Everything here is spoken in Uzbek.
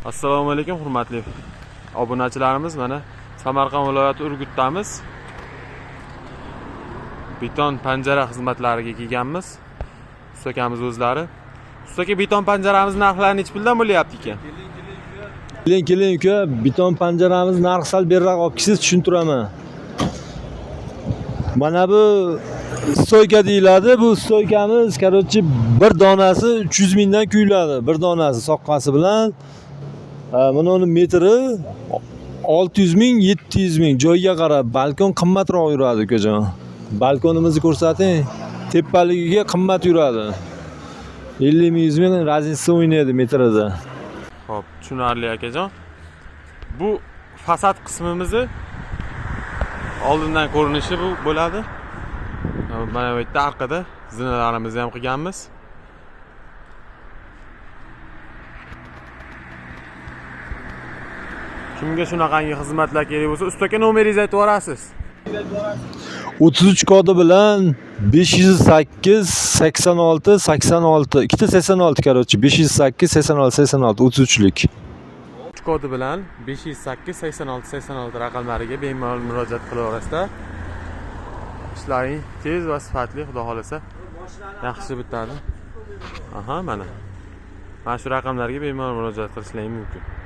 Assalomu alaykum hurmatli obunachilarimiz. Mana Samarqand viloyati Urgutdamiz. Beton panjara xizmatlariga kelganmiz. Ustakamiz o'zlari. Ustaka, beton panjaramiz narxlari necha puldan bo'lyapti ekan? Keling uka, beton panjaramiz narxi sal berroq olib kelsangiz tushuntiraman. Mana bu stoyka deyiladi. Bu stoykamiz, короче, bir donasi 300 mingdan kuyiladi. Bir donasi soqqasi bilan. Mana uni metri 600 ming, 700 ming. Joyga qarab, balkon qimmatroq yuradi ukajon. Balkonimizni ko'rsating. Tepaligiga qimmat yuradi. 50 ming, 100 ming razniца o'ynaydi metrida. Xo'p, tushunarli akajon. Bu fasad qismimizni oldindan ko'rinishi bu bo'ladi. Mana bu yerda orqada zinalarimizni ham qilganmiz. Kimga shunaqangi xizmatlar kerak bo'lsa, ustaka nomeringizni aytib yuborasiz. 33 kodi bilan 508 86 86 ikkita 86 короче 508 86 86 33lik. Kodi bilan 508 86 86 raqamlariga bemalol murojaat qilaverasizlar. Ishlaring tez va sifatli, xudo xolasa yaxshi bitadi. Aha, mana shu raqamlarga bemalol murojaat qilishlaring mumkin.